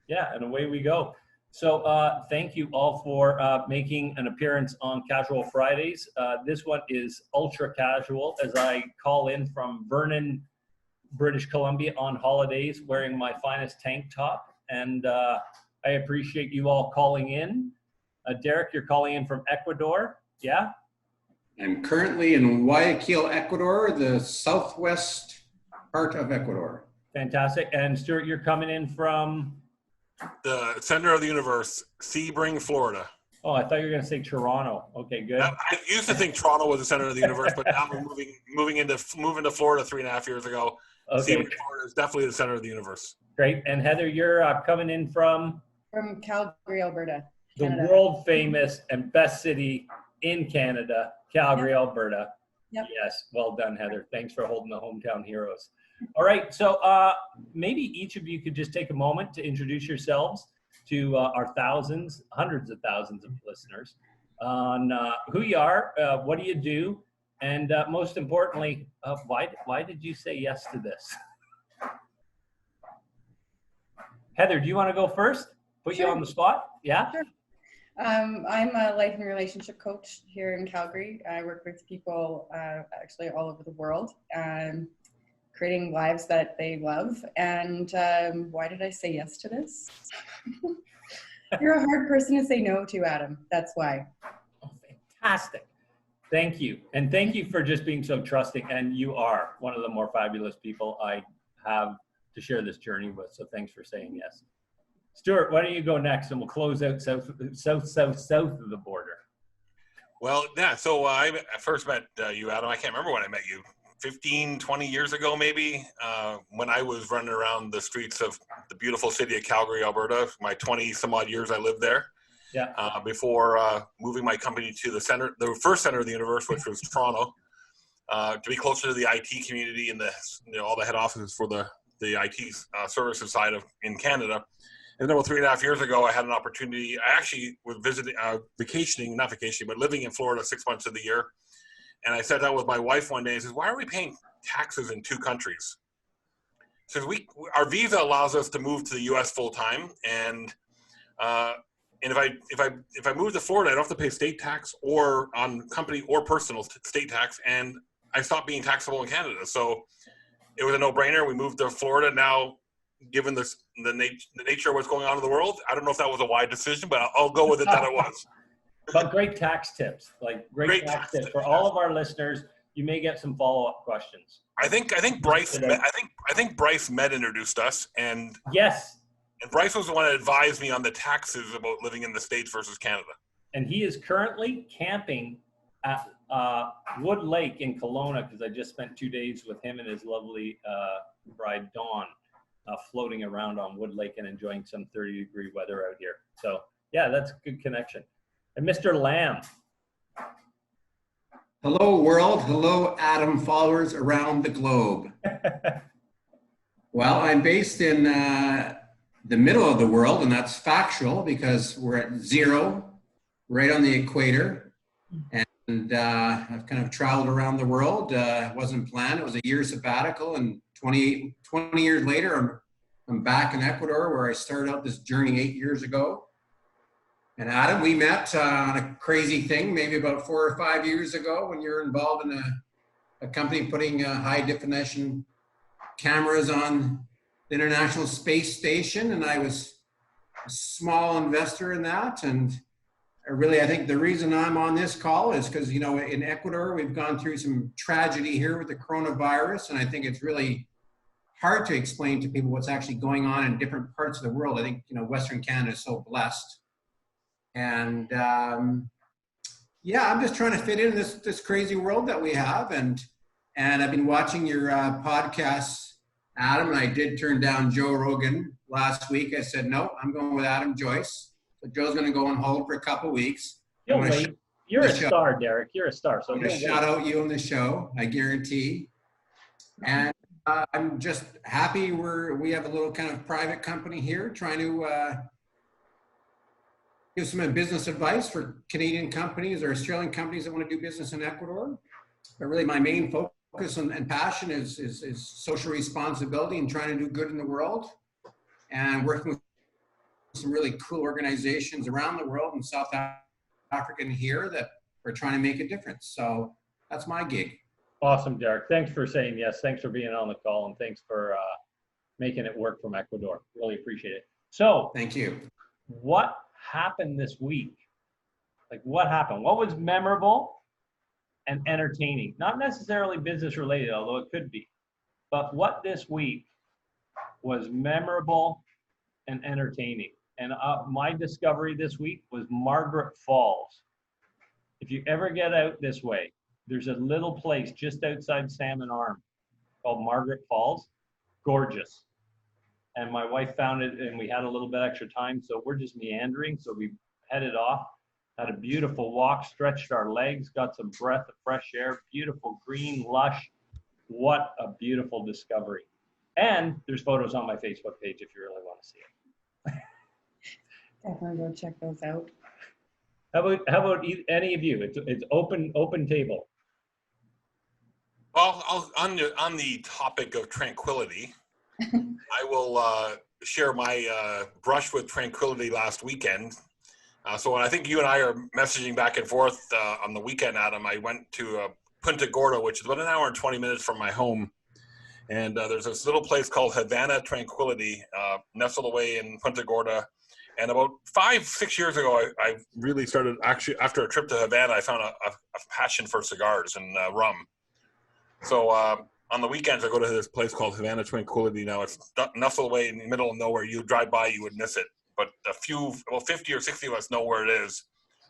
Yeah, and away we go. So thank you all for making an appearance on Casual Fridays. This one is ultra casual as I call in from Vernon, British Columbia on holidays wearing my finest tank top. And I appreciate you all calling in. Derek, you're calling in from Ecuador, yeah? I'm currently in Guayaquil, Ecuador, the southwest part of Ecuador. Fantastic. And Stuart, you're coming in from? The center of the universe, Sebring, Florida. Oh, I thought you were going to say Toronto. Okay, good. I used to think Toronto was the center of the universe, but now we're moving into Florida 3.5 years ago. Okay. Sebring, Florida is definitely the center of the universe. Great. And Heather, you're coming in from? From Calgary, Alberta. Canada. The world famous and best city in Canada, Calgary, yep. Alberta. Yep. Yes, well done, Heather. Thanks for holding the hometown heroes. All right, so maybe each of you could just take a moment to introduce yourselves to our thousands, hundreds of thousands of listeners on who you are, what do you do, and most importantly, why did you say yes to this? Heather, do you want to go first? Put Sure. you on the spot? Yeah? Sure. I'm a life and relationship coach here in Calgary. I work with people actually all over the world, creating lives that they love. And why did I say yes to this? You're a hard person to say no to, Adam. That's why. Oh, fantastic. Thank you. And thank you for just being so trusting. And you are one of the more fabulous people I have to share this journey with. So thanks for saying yes. Stuart, why don't you go next and we'll close out south of the border. Well, yeah, so I first met you, Adam. I can't remember when I met you. 15, 20 years ago, maybe, when I was running around the streets of the beautiful city of Calgary, Alberta. My 20 some odd years I lived there. Yeah. Before moving my company to the first center of the universe, which was Toronto, to be closer to the IT community and all the head offices for the IT services side in Canada. And then about 3.5 years ago, I had an opportunity. I actually was visiting, living in Florida 6 months of the year. And I sat down with my wife one day and says, "Why are we paying taxes in 2 countries?" Says our visa allows us to move to the U.S. full time, and if I move to Florida, I don't have to pay state tax or on company or personal state tax, and I stopped being taxable in Canada. So it was a no-brainer. We moved to Florida. Now, given the nature of what's going on in the world, I don't know if that was a wise decision, but I'll go with it that it was. But great tax tips, great tax tips for all of our listeners. You may get some follow-up questions. I think Bryce Med introduced us, and yes, and Bryce was the one that advised me on the taxes about living in the States versus Canada. And he is currently camping at Wood Lake in Kelowna, because I just spent 2 days with him and his lovely bride Dawn, floating around on Wood Lake and enjoying some 30-degree weather out here. So yeah, that's a good connection. And Mr. Lamb. Hello, world. Hello, Adam followers around the globe. Well, I'm based in the middle of the world, and that's factual because we're at 0, right on the equator. And I've kind of traveled around the world. It wasn't planned. It was a year sabbatical, and 20 years later, I'm back in Ecuador, where I started out this journey 8 years ago. And Adam, we met on a crazy thing, maybe about 4 or 5 years ago, when you're involved in a company putting high definition cameras on the International Space Station. And I was a small investor in that. And I think the reason I'm on this call is because, in Ecuador, we've gone through some tragedy here with the coronavirus. And I think it's really hard to explain to people what's actually going on in different parts of the world. I think, Western Canada is so blessed. And yeah, I'm just trying to fit in this crazy world that we have. And I've been watching your podcasts, Adam, and I did turn down Joe Rogan last week. I said, no, I'm going with Adam Joyce. So Joe's going to go on hold for a couple weeks. You'll wait. You're a star, Derek. You're a star. So I'm going to shout out you on the show, I guarantee. And I'm just happy we have a little kind of private company here trying to give some business advice for Canadian companies or Australian companies that want to do business in Ecuador. But really my main focus and passion is social responsibility and trying to do good in the world, and working with some really cool organizations around the world in South Africa and here that are trying to make a difference. So that's my gig. Awesome, Derek. Thanks for saying yes. Thanks for being on the call, and thanks for making it work from Ecuador. Really appreciate it. So, Thank you. what happened this week? Like, what happened? What was memorable and entertaining? Not necessarily business related, although it could be. But what this week was memorable and entertaining? And my discovery this week was Margaret Falls. If you ever get out this way, there's a little place just outside Salmon Arm called Margaret Falls. Gorgeous. And my wife found it, and we had a little bit extra time, so we're just meandering. So we headed off, had a beautiful walk, stretched our legs, got some breath of fresh air, beautiful green, lush. What a beautiful discovery. And there's photos on my Facebook page if you really want to see it. Definitely go check those out. How about any of you? It's open table. Well, on the topic of tranquility, I will share my brush with tranquility last weekend. So when I think you and I are messaging back and forth on the weekend, Adam, I went to Punta Gorda, which is about an hour and 20 minutes from my home. And there's this little place called Havana Tranquility, nestled away in Punta Gorda. And about 5-6 years ago, I really started, actually, after a trip to Havana, I found a passion for cigars and rum. So on the weekends, I go to this place called Havana Tranquility. Now, it's nestled away in the middle of nowhere. You drive by, you would miss it. But about 50 or 60 of us know where it is.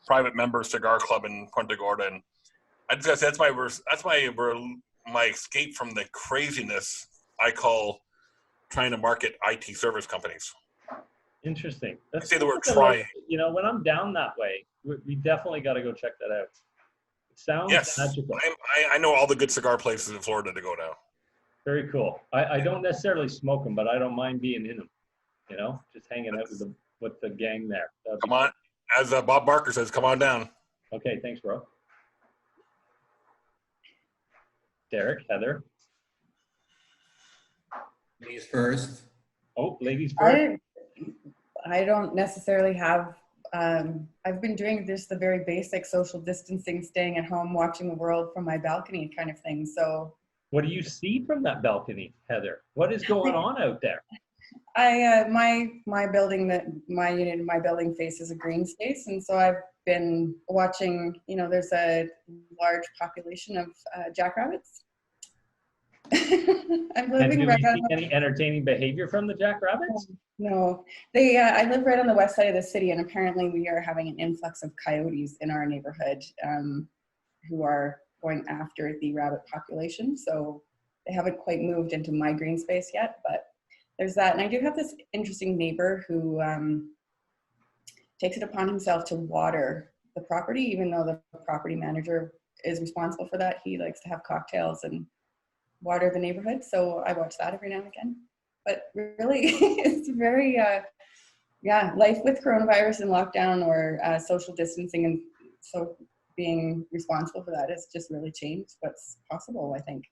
Private member cigar club in Punta Gorda. And I just that's my escape from the craziness I call trying to market IT service companies. Interesting. I say the word trying. You know, when I'm down that way, we definitely got to go check that out. It sounds magical. I know all the good cigar places in Florida to go now. Very cool. I don't necessarily smoke them, but I don't mind being in them. You know, just hanging out with the gang there. Come on, as Bob Barker says, come on down. Okay, thanks, bro. Derek, Heather. Ladies first. Oh, ladies first. I don't necessarily have, I've been doing just the very basic social distancing, staying at home, watching the world from my balcony kind of thing. So what do you see from that balcony, Heather? What is going on out there? My building my building faces a green space. And so I've been watching, you know, there's a large population of jackrabbits. I'm living right on any entertaining behavior from the jackrabbits? No, I live right on the west side of the city, and apparently we are having an influx of coyotes in our neighborhood who are going after the rabbit population. So they haven't quite moved into my green space yet, but there's that. And I do have this interesting neighbor who takes it upon himself to water the property, even though the property manager is responsible for that. He likes to have cocktails and water the neighborhood. So I watch that every now and again. But really, it's very, life with coronavirus and lockdown or social distancing, and so being responsible for that has just really changed what's possible, I think.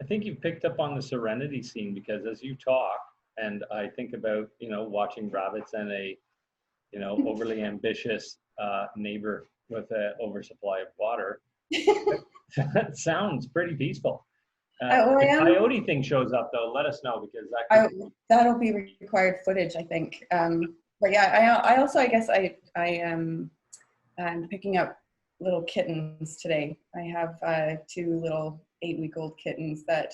I think you picked up on the serenity scene, because as you talk, and I think about, you know, watching rabbits and a, you know, overly ambitious neighbor with an oversupply of water, that sounds pretty peaceful. The coyote thing shows up though, let us know, because that'll be required footage, I think. But yeah, I also, I guess I'm picking up little kittens today. I have 2 little 8-week-old kittens that,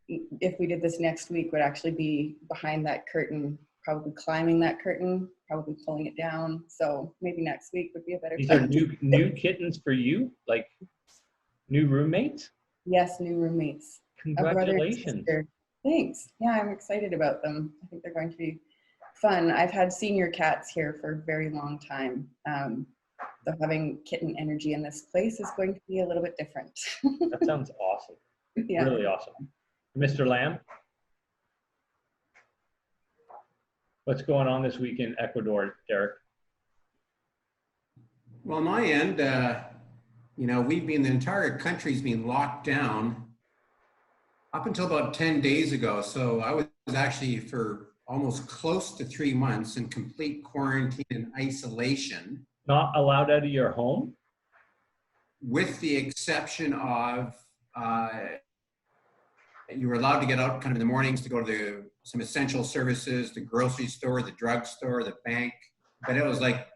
if we did this next week, would actually be behind that curtain, probably climbing that curtain, probably pulling it down. So maybe next week would be a better time. These are new kittens for you, like new roommates? Yes, new roommates. Congratulations. Thanks. Yeah, I'm excited about them. I think they're going to be fun. I've had senior cats here for a very long time. So having kitten energy in this place is going to be a little bit different. That sounds awesome. Yeah. Really awesome. Mr. Lamb, what's going on this week in Ecuador, Derek? Well, on my end, you know, the entire country's been locked down up until about 10 days ago. So I was actually, for almost close to 3 months in complete quarantine and isolation, Not allowed out of your home? with the exception of you were allowed to get out kind of in the mornings to go to some essential services, the grocery store, the drugstore, the bank. But it was like,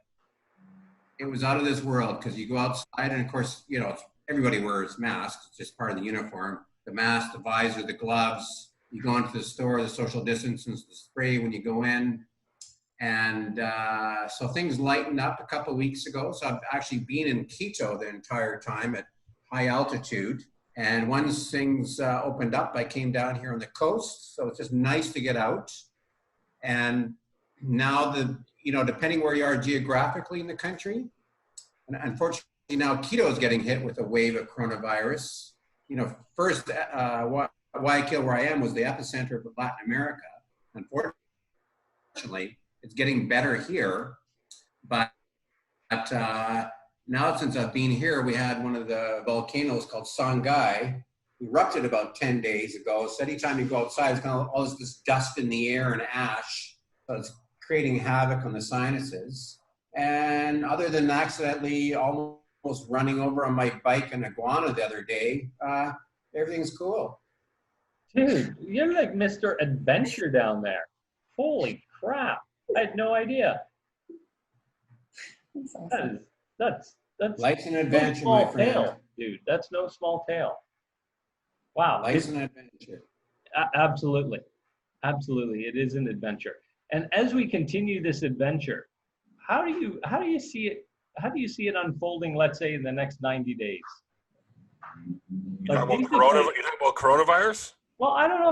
it was out of this world, because you go outside and of course, you know, everybody wears masks. It's just part of the uniform. The mask, the visor, the gloves. You go into the store, the social distance and the spray when you go in. And so things lightened up a couple of weeks ago. So I've actually been in Quito the entire time at high altitude. And once things opened up, I came down here on the coast. So it's just nice to get out. And now you know, depending where you are geographically in the country, and unfortunately now Quito is getting hit with a wave of coronavirus. You know, first, Guayaquil, where I am, was the epicenter of Latin America. Unfortunately, it's getting better here, but now since I've been here, we had one of the volcanoes called Songhai erupted about 10 days ago. So anytime you go outside, it's kind of all this dust in the air and ash. So it's creating havoc on the sinuses. And other than accidentally almost running over on my bike an iguana the other day, everything's cool. Dude, you're like Mr. Adventure down there. Holy crap. I had no idea. That's awesome. That's Life's an no adventure, small my friend. tale, dude. That's no small tale. Wow. Life's an adventure. Absolutely. Absolutely. It is an adventure. And as we continue this adventure, how do you see it? How do you see it unfolding, let's say, in the next 90 days? You talking about coronavirus? Well, I don't know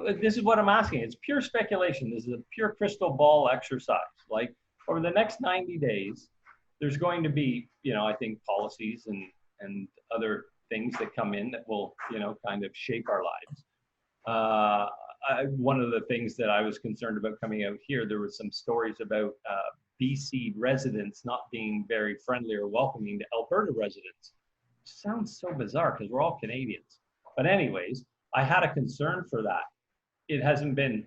if this is what I'm asking. It's pure speculation. This is a pure crystal ball exercise. Like, over the next 90 days, there's going to be, you know, I think policies and other things that come in that will, you know, kind of shape our lives. One of the things that I was concerned about coming out here, there were some stories about BC residents not being very friendly or welcoming to Alberta residents. Sounds so bizarre because we're all Canadians. But anyways, I had a concern for that. It hasn't been,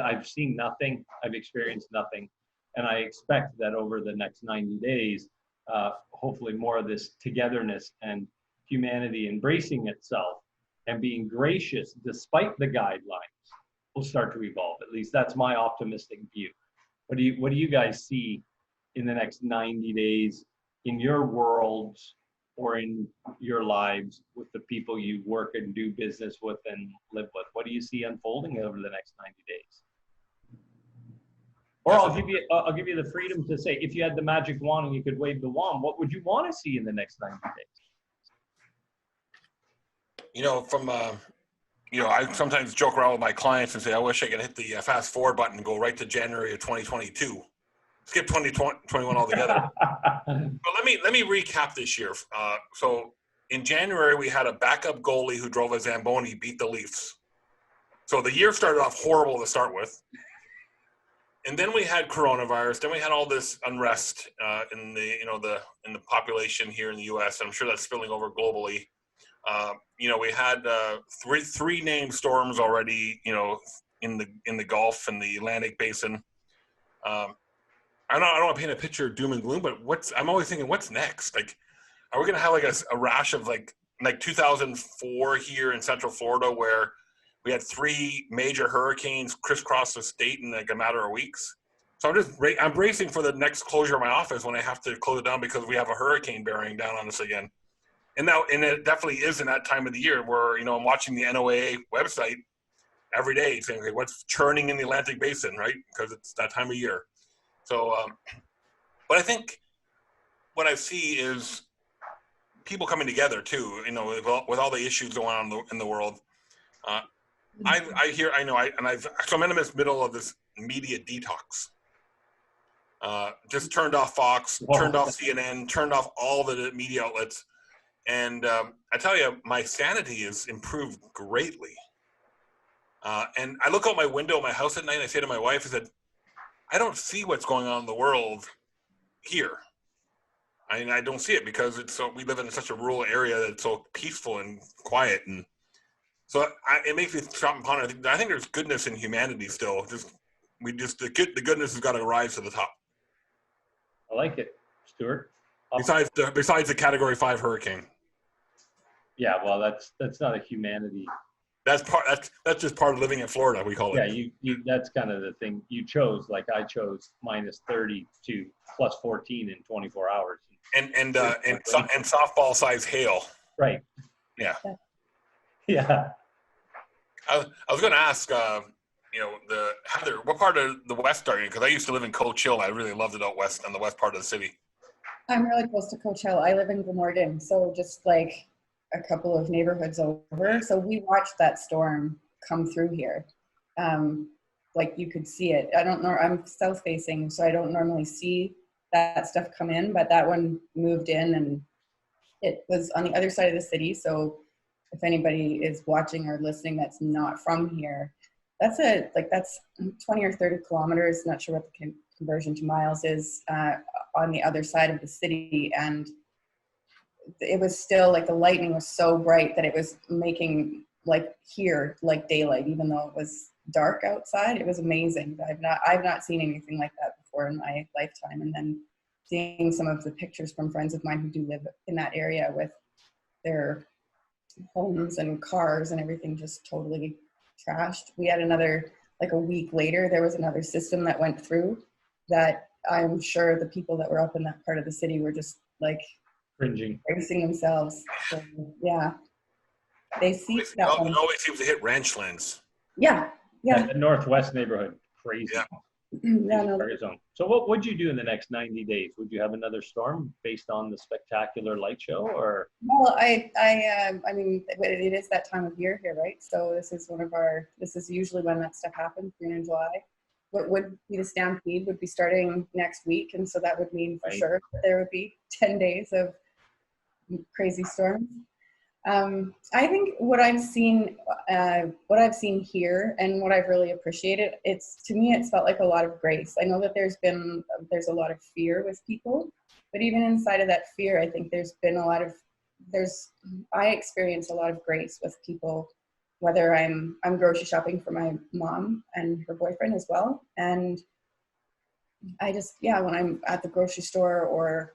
I've seen nothing, I've experienced nothing. And I expect that over the next 90 days, hopefully more of this togetherness and humanity embracing itself and being gracious despite the guidelines will start to evolve. At least that's my optimistic view. What do you guys see in the next 90 days in your worlds or in your lives with the people you work and do business with and live with? What do you see unfolding over the next 90 days? Or I'll give you the freedom to say, if you had the magic wand and you could wave the wand, what would you want to see in the next 90 days? You know, you know, I sometimes joke around with my clients and say, I wish I could hit the fast forward button and go right to January of 2022. Skip 2021 altogether. But let me recap this year. So in January, we had a backup goalie who drove a Zamboni, beat the Leafs. So the year started off horrible to start with. And then we had coronavirus. Then we had all this unrest in the population here in the U.S. And I'm sure that's spilling over globally. You know, we had three named storms already. You know, in the Gulf and the Atlantic Basin. I don't want to paint a picture of doom and gloom, but I'm always thinking, what's next? Like, are we going to have like a rash of like 2004 here in Central Florida, where we had 3 major hurricanes crisscross the state in like a matter of weeks? So I'm bracing for the next closure of my office when I have to close it down because we have a hurricane bearing down on us again. And it definitely is in that time of the year where, you know, I'm watching the NOAA website every day saying, okay, what's churning in the Atlantic Basin, right? Because it's that time of year. So, but I think what I see is people coming together too, you know, with all the issues going on in the world. So I'm in the middle of this media detox. Just turned off Fox, turned off CNN, turned off all the media outlets. And I tell you, my sanity has improved greatly. And I look out my window at my house at night and I say to my wife, I said, I don't see what's going on in the world here. I don't see it because we live in such a rural area that's so peaceful and quiet. And so it makes me stop and ponder. I think there's goodness in humanity still. Just the goodness has got to rise to the top. I like it, Stuart. Besides the Category 5 hurricane. Yeah, well, that's not a humanity. That's just part of living in Florida. We call it. Yeah, you that's kind of the thing you chose. Like I chose -30 to +14 in 24 hours. And softball size hail. Right. Yeah. Yeah. I was going to ask, Heather, what part of the West are you? Because I used to live in Coach Hill. I really loved it out west, on the west part of the city. I'm really close to Coach Hill. I live in Glamorgan, so just like a couple of neighborhoods over. So we watched that storm come through here. Like you could see it. I don't know. I'm south facing, so I don't normally see that stuff come in, but that one moved in and it was on the other side of the city. So if anybody is watching or listening that's not from here, that's 20 or 30 kilometers. Not sure what the conversion to miles is on the other side of the city. And it was still like the lightning was so bright that it was making like daylight, even though it was dark outside. It was amazing. I've not seen anything like that before in my lifetime. And then seeing some of the pictures from friends of mine who do live in that area with their homes and cars and everything just totally trashed. We had another, like a week later, there was another system that went through that I'm sure the people that were up in that part of the city were just like Cringing. bracing themselves. So, yeah. They see It that one. always seems to hit ranchlands. Yeah. The Northwest neighborhood. Crazy. Yeah. Area zone. So what would you do in the next 90 days? Would you have another storm based on the spectacular light show, or? Well, I mean, it is that time of year here, right? So this is usually when that stuff happens, June and July. What would be the stampede would be starting next week. And so that would mean for sure that there would be 10 days of crazy storms. I think what I've seen here and what I've really appreciated, to me, it's felt like a lot of grace. I know that there's a lot of fear with people, but even inside of that fear, I think I experience a lot of grace with people, whether I'm grocery shopping for my mom and her boyfriend as well. And I just, when I'm at the grocery store or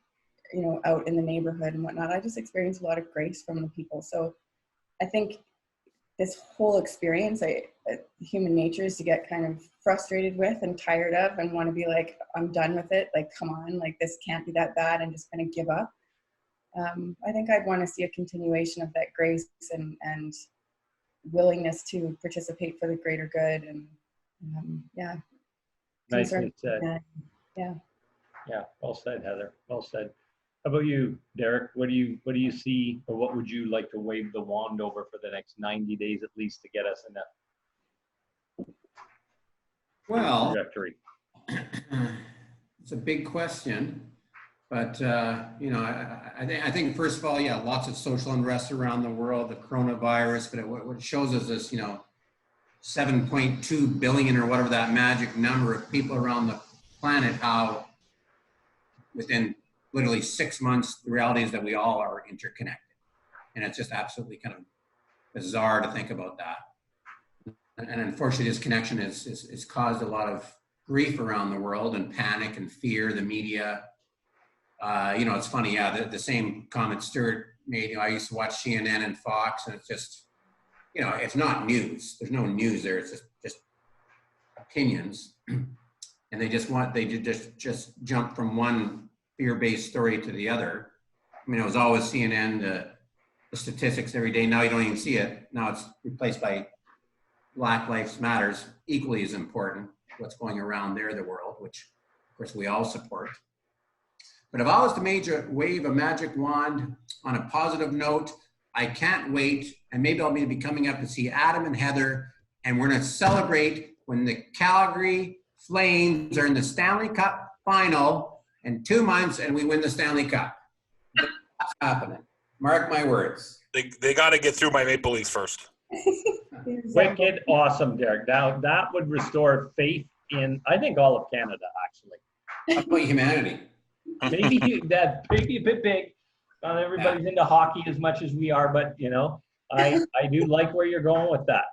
out in the neighborhood and whatnot, I just experience a lot of grace from the people. So I think this whole experience, human nature is to get kind of frustrated with and tired of and want to be like, I'm done with it. Like, come on, like this can't be that bad, and just kind of give up. I think I'd want to see a continuation of that grace and willingness to participate for the greater good. And Nicely said. Yeah. Well said, Heather. Well said. How about you, Derek? What do you see, or what would you like to wave the wand over for the next 90 days at least to get us in that trajectory? It's a big question, but I think first of all, lots of social unrest around the world, the coronavirus, but what it shows us is 7.2 billion or whatever that magic number of people around the planet, how within literally 6 months, the reality is that we all are interconnected. And it's just absolutely kind of bizarre to think about that. And unfortunately, this connection has caused a lot of grief around the world and panic and fear, the media. It's funny, the same comment Stuart made. I used to watch CNN and Fox, and it's just, it's not news. There's no news there. It's just opinions. And they just jump from one fear-based story to the other. I mean, it was always CNN, the statistics every day. Now you don't even see it. Now it's replaced by Black Lives Matters, equally as important, what's going around there, the world, which of course we all support. But if I was to wave a magic wand on a positive note, I can't wait, and maybe I'll be coming up to see Adam and Heather, and we're gonna celebrate when the Calgary Flames are in the Stanley Cup final in 2 months, and we win the Stanley Cup. That's happening. Mark my words. They got to get through my Maple Leafs first. Wicked awesome, Derek. Now that would restore faith in, I think, all of Canada, actually. How about humanity? Maybe that maybe a bit big. Not everybody's into hockey as much as we are, but I do like where you're going with that.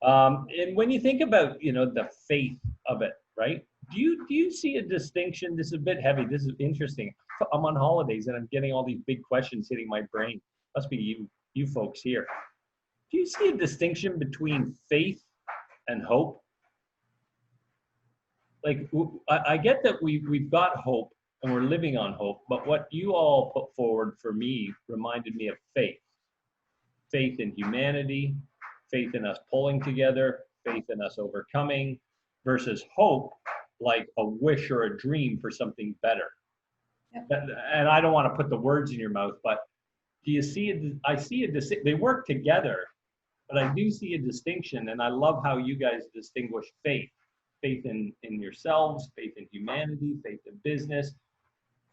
And when you think about the faith of it, right? Do you see a distinction? This is a bit heavy. This is interesting. I'm on holidays and I'm getting all these big questions hitting my brain. Must be you folks here. Do you see a distinction between faith and hope? Like, I get that we've got hope and we're living on hope, but what you all put forward for me reminded me of faith. Faith in humanity, faith in us pulling together, faith in us overcoming, versus hope, like a wish or a dream for something better. Yep. And I don't want to put the words in your mouth, but do you see it? I see they work together, but I do see a distinction, and I love how you guys distinguish faith. Faith in yourselves, faith in humanity, faith in business,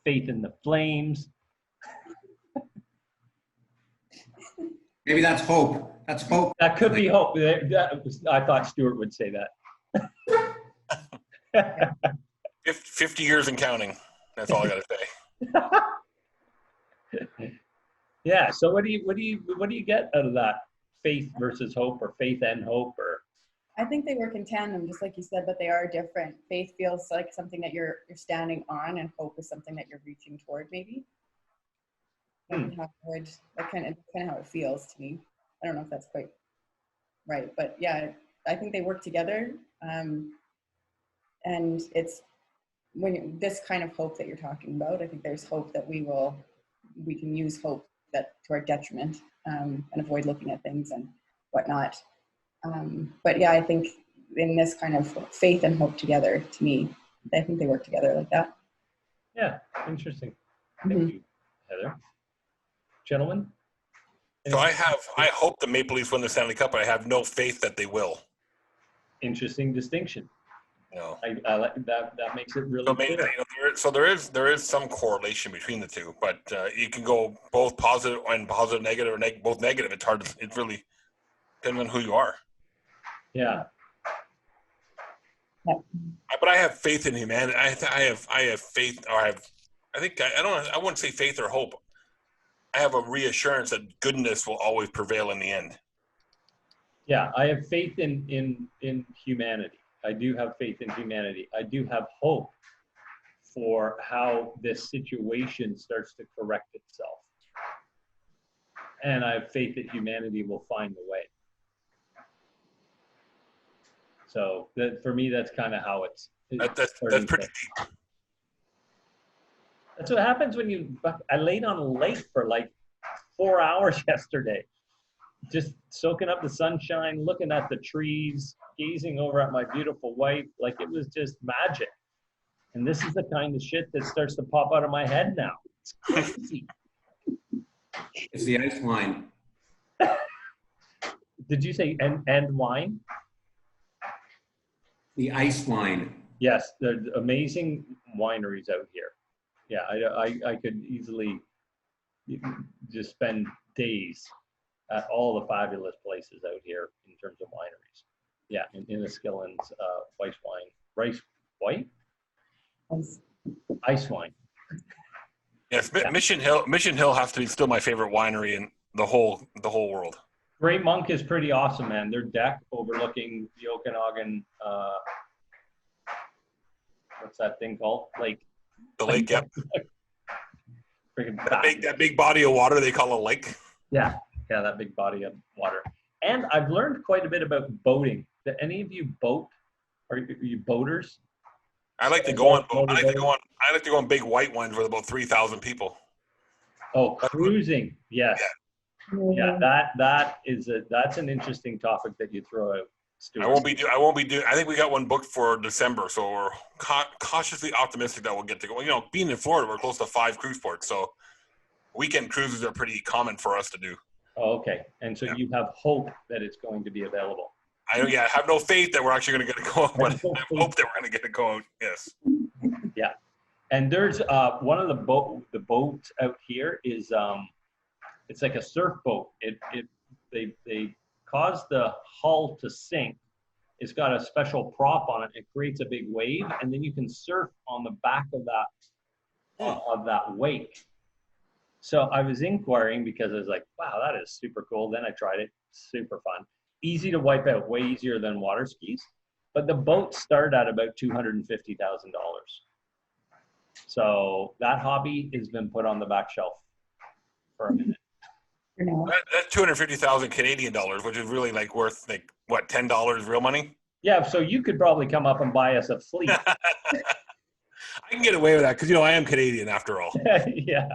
faith in the flames. Maybe that's hope. That's hope. That could be hope. I thought Stuart would say that. 50 years and counting. That's all I got to say. Yeah. So what do you get out of that? Faith versus hope, or faith and hope, or? I think they work in tandem, just like you said, but they are different. Faith feels like something that you're standing on, and hope is something that you're reaching toward, maybe. That's kind of how it feels to me. I don't know if that's quite right, but yeah, I think they work together. And it's this kind of hope that you're talking about. I think there's hope that we can use hope that to our detriment, and avoid looking at things and whatnot. But yeah, I think in this kind of faith and hope together, to me, I think they work together like that. Yeah, interesting. Thank you, Heather. Gentlemen? So I hope the Maple Leafs win the Stanley Cup, but I have no faith that they will. Interesting distinction. No. I like that. That makes it really clear. There is some correlation between the two, but you can go both positive and positive, negative, or both negative. It's hard. It really depends on who you are. Yeah. But I have faith in humanity. I have faith, or I wouldn't say faith or hope. I have a reassurance that goodness will always prevail in the end. Yeah, I have faith in humanity. I do have faith in humanity. I do have hope for how this situation starts to correct itself. And I have faith that humanity will find a way. So for me, that's kind of how it's That's pretty deep. That's what happens when I laid on a lake for like 4 hours yesterday, just soaking up the sunshine, looking at the trees, gazing over at my beautiful wife. Like, it was just magic. And this is the kind of shit that starts to pop out of my head now. It's crazy. It's the ice wine. Did you say and wine? The ice wine. Yes, there's amazing wineries out here. Yeah, I could easily just spend days at all the fabulous places out here in terms of wineries. Yeah, in Enniskillen's ice wine. Yes, Mission Hill has to be still my favorite winery in the whole world. Great Monk is pretty awesome, man. Their deck overlooking the Okanagan, what's that thing called? Lake. The lake, yep. That big body of water they call a lake. Yeah, that big body of water. And I've learned quite a bit about boating. Do any of you boat? Are you boaters? I like to go on big white ones with about 3,000 people. Oh, cruising. Yes. Yeah, that's an interesting topic that you throw out, Stuart. I won't be doing. I think we got one booked for December, so we're cautiously optimistic that we'll get to go. You know, being in Florida, we're close to 5 cruise ports, so weekend cruises are pretty common for us to do. Oh, okay. And so you have hope that it's going to be available. I have no faith that we're actually going to get to go, but I hope that we're going to get to go. Yes. Yeah. And there's one of the boats out here is it's like a surf boat. They cause the hull to sink. It's got a special prop on it. It creates a big wave, and then you can surf on the back of that wake. So I was inquiring because I was like, wow, that is super cool. Then I tried it. Super fun. Easy to wipe out, way easier than water skis. but the boats start at about $250,000. So that hobby has been put on the back shelf for a minute. You know, That's 250,000 Canadian dollars, which is really like worth like what, $10 real money? Yeah, so you could probably come up and buy us a fleet. I can get away with that because I am Canadian after all. Yeah.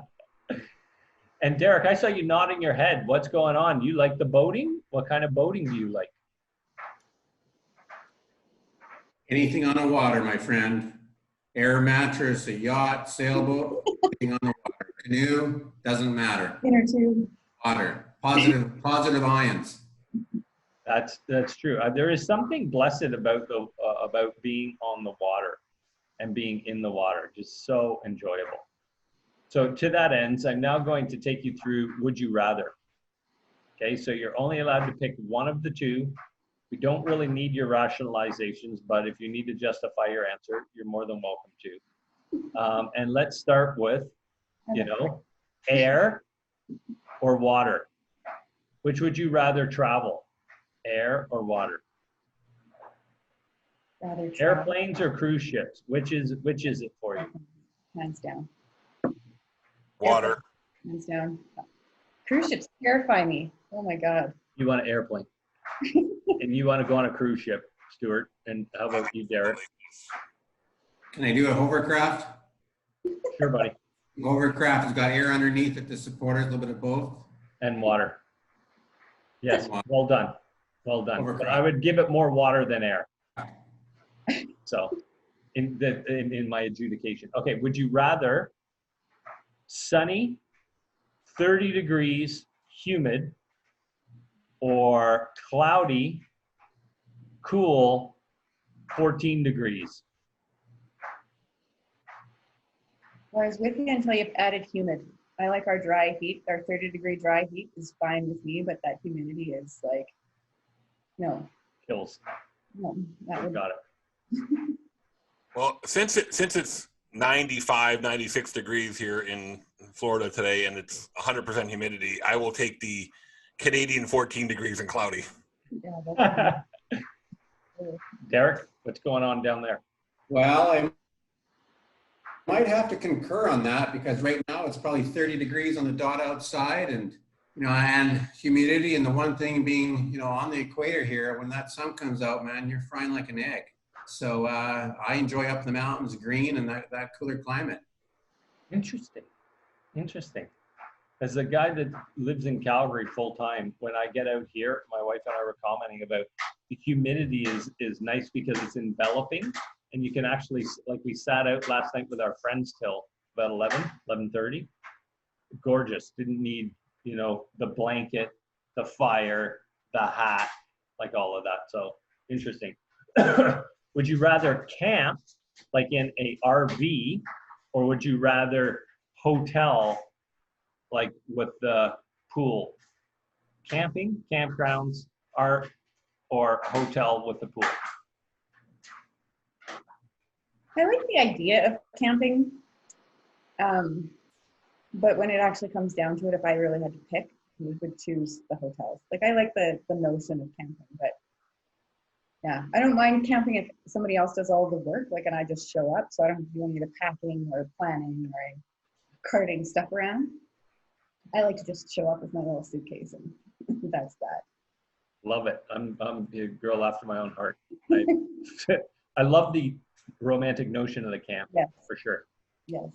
And Derek, I saw you nodding your head. What's going on? You like the boating? What kind of boating do you like? Anything on the water, my friend. Air mattress, a yacht, sailboat, anything on the water. Canoe, doesn't matter. inner tube. Water, positive ions. That's true. There is something blessed about about being on the water and being in the water. Just so enjoyable. So to that end, I'm now going to take you through Would You Rather. Okay, so you're only allowed to pick one of the two. We don't really need your rationalizations, but if you need to justify your answer, you're more than welcome to. And let's start with, air or water. Which would you rather travel, air or water? Rather travel. Airplanes or cruise ships? Which is it for you? Hands down. Water. Hands down. Cruise ships terrify me. Oh my God. You want an airplane, and you want to go on a cruise ship, Stuart. And how about you, Derek? Can I do a hovercraft? Sure, buddy. Hovercraft has got air underneath it to support it, a little bit of both. And water. Yes, Water. well done. Well done. But Hovercraft. I would give it more water than air. So, in my adjudication. Okay, would you rather sunny, 30 degrees, humid, or cloudy, cool, 14 degrees? Well, I was with you until you've added humid. I like our dry heat. Our 30-degree dry heat is fine with me, but that humidity is like, no, Kills. that would. Got it. Well, since it's 95, 96 degrees here in Florida today, and it's 100% humidity, I will take the Canadian 14 degrees and cloudy. Yeah, Derek, what's going on down there? Well, I might have to concur on that because right now it's probably 30 degrees on the dot outside and, and humidity. And the one thing being, on the equator here, when that sun comes out, man, you're frying like an egg. So I enjoy up in the mountains, green and that cooler climate. Interesting. As a guy that lives in Calgary full time, when I get out here, my wife and I were commenting about the humidity is nice because it's enveloping, and you can actually, like we sat out last night with our friends till about 11:30. Gorgeous. Didn't need, the blanket, the fire, the hat, like all of that. So interesting. Would you rather camp like in a RV, or would you rather hotel like with the pool? Camping, campgrounds, or hotel with the pool? I like the idea of camping, but when it actually comes down to it, if I really had to pick, I would choose the hotels. Like I like the notion of camping, but yeah, I don't mind camping if somebody else does all the work, like, and I just show up, so I don't have to do any of the packing or planning or carting stuff around. I like to just show up with my little suitcase, and that's that. Love it. I'm a girl after my own heart. I love the romantic notion of the camp. Yes. For sure. Yes.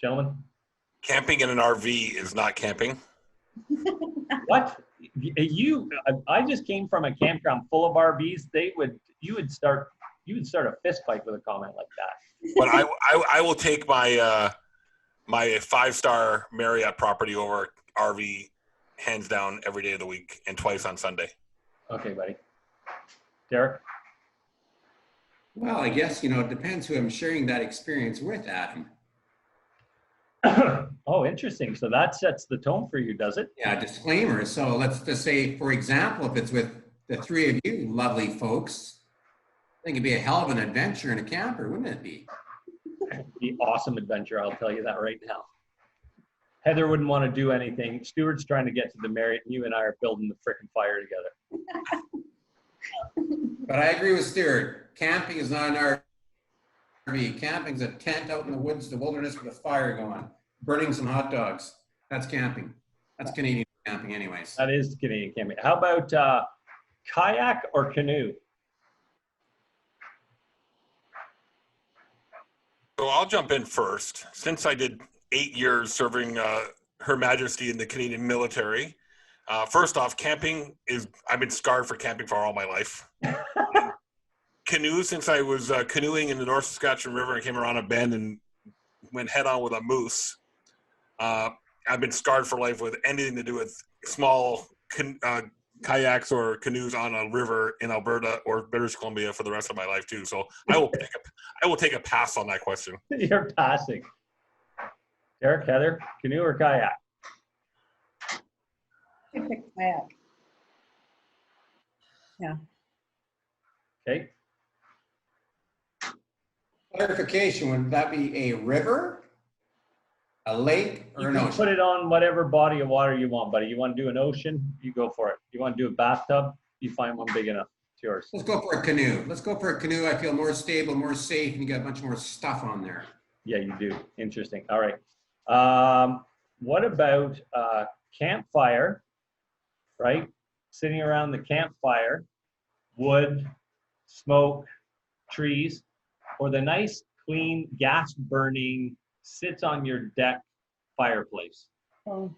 Gentlemen? Camping in an RV is not camping. What? I just came from a campground full of RVs. You would start a fist fight with a comment like that. But I will take my my 5-star Marriott property over RV hands down every day of the week and twice on Sunday. Okay, buddy. Derek? Well, I guess, it depends who I'm sharing that experience with, Adam. Oh, interesting. So that sets the tone for you, does it? Yeah, disclaimer. So let's just say, for example, if it's with the three of you lovely folks, I think it'd be a hell of an adventure in a camper, wouldn't it be? The awesome adventure, I'll tell you that right now. Heather wouldn't want to do anything. Stuart's trying to get to the Marriott, and you and I are building the frickin' fire together. But I agree with Stuart. Camping is not an RV. Camping's a tent out in the woods, the wilderness with a fire going, burning some hot dogs. That's camping. That's Canadian camping anyways. That is Canadian camping. How about kayak or canoe? So I'll jump in first. Since I did 8 years serving Her Majesty in the Canadian military, first off, camping I've been scarred for camping for all my life. Canoe, since I was canoeing in the North Saskatchewan River and came around a bend and went head on with a moose, I've been scarred for life with anything to do with small kayaks or canoes on a river in Alberta or British Columbia for the rest of my life too. So I will take a pass on that question. You're passing. Derek, Heather, canoe or kayak? I pick kayak. Yeah. Okay. Clarification, would that be a river, a lake, You or an can ocean? put it on whatever body of water you want, buddy. You want to do an ocean, you go for it. You want to do a bathtub, you find one big enough. It's yours. Let's go for a canoe. Let's go for a canoe. I feel more stable, more safe, and you got a bunch more stuff on there. Yeah, you do. Interesting. All right. What about campfire, right? Sitting around the campfire, wood, smoke, trees, or the nice, clean, gas-burning, sits on your deck fireplace? Oh,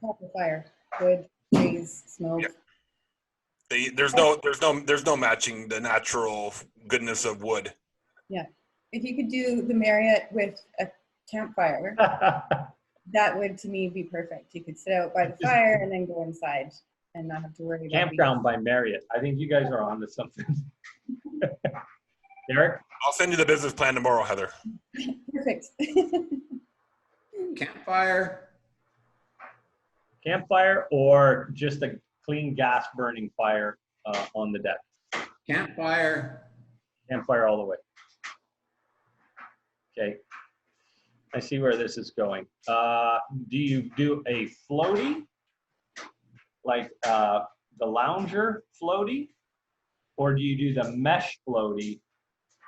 top of fire, wood, trees, smoke. Yeah. There's no matching the natural goodness of wood. Yeah. If you could do the Marriott with a campfire, that would to me be perfect. You could sit out by the fire and then go inside and not have to worry about Campground by Marriott. I think you guys are on to something. Derek? I'll send you the business plan tomorrow, Heather. Perfect. Campfire. Campfire or just a clean gas burning fire on the deck? Campfire. Campfire all the way. Okay. I see where this is going. Do you do a floaty, like the lounger floaty, or do you do the mesh floaty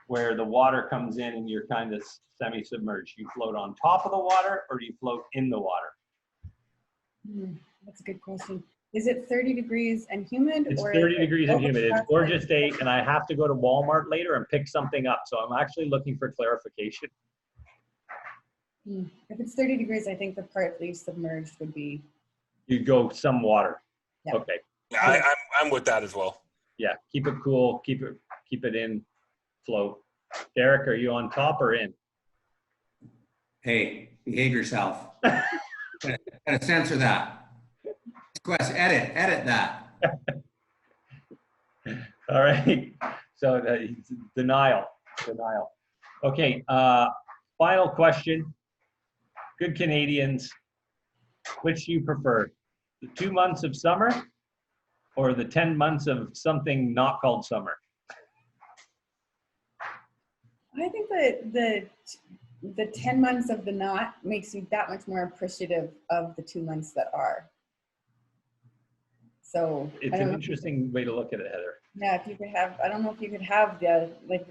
where the water comes in and you're kind of semi-submerged? You float on top of the water or do you float in the water? That's a good question. Is it 30 degrees and humid? It's or 30 degrees and humid. It's overcast? gorgeous day, and I have to go to Walmart later and pick something up. So I'm actually looking for clarification. If it's 30 degrees, I think the part least submerged would be. You'd go some water. Yeah. Okay. Yeah, I'm with that as well. Yeah. Keep it cool. Keep it in float. Derek, are you on top or in? Hey, behave yourself. Gotta censor that. Question, edit that. All right. So denial. Okay. Final question. Good Canadians, which do you prefer? The 2 months of summer or the 10 months of something not called summer? I think that the 10 months of the not makes you that much more appreciative of the 2 months that are. So It's an interesting way to look at it, Heather. yeah, if you could have, I don't know if you could have the, like,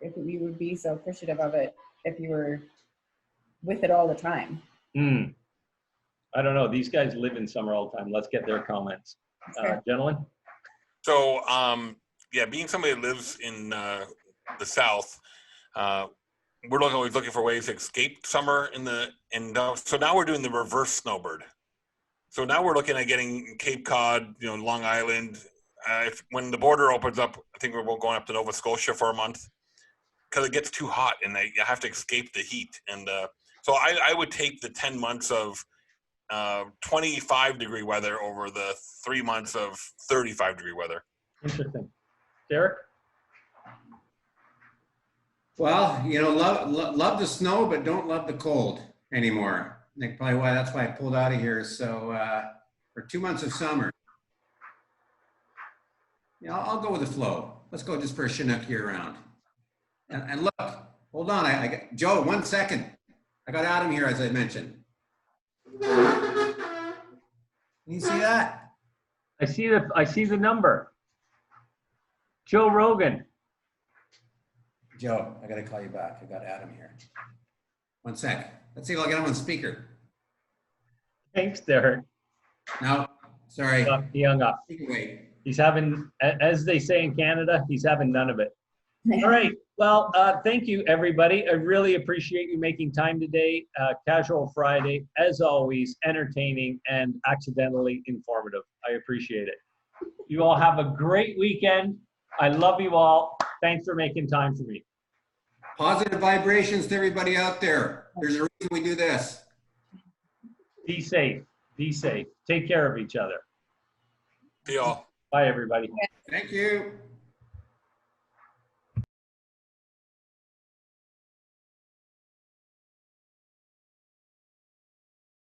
if you would be so appreciative of it if you were with it all the time. I don't know. These guys live in summer all the time. Let's get their comments. Gentlemen? So, yeah, being somebody that lives in the South, we're always looking for ways to escape summer so now we're doing the reverse snowbird. So now we're looking at getting Cape Cod, Long Island. When the border opens up, I think we're going up to Nova Scotia for a month because it gets too hot and you have to escape the heat. And so I would take the 10 months of 25-degree weather over the 3 months of 35-degree weather. Interesting. Derek? Well, love the snow, but don't love the cold anymore. I think probably that's why I pulled out of here. So for 2 months of summer, I'll go with the flow. Let's go just for a Chinook year round. And look, hold on. I got Joe, 1 second. I got Adam here, as I mentioned. Can you see that? I see the number. Joe Rogan. Joe, I got to call you back. I got Adam here. One sec. Let's see if I'll get him on speaker. Thanks, Derek. No, sorry. He hung up. Wait. He's having, as they say in Canada, he's having none of it. All right. Well, thank you, everybody. I really appreciate you making time today. Casual Friday, as always, entertaining and accidentally informative. I appreciate it. You all have a great weekend. I love you all. Thanks for making time for me. Positive vibrations to everybody out there. There's a reason we do this. Be safe. Be safe. Take care of each other. See y'all. Bye, everybody. Thank you.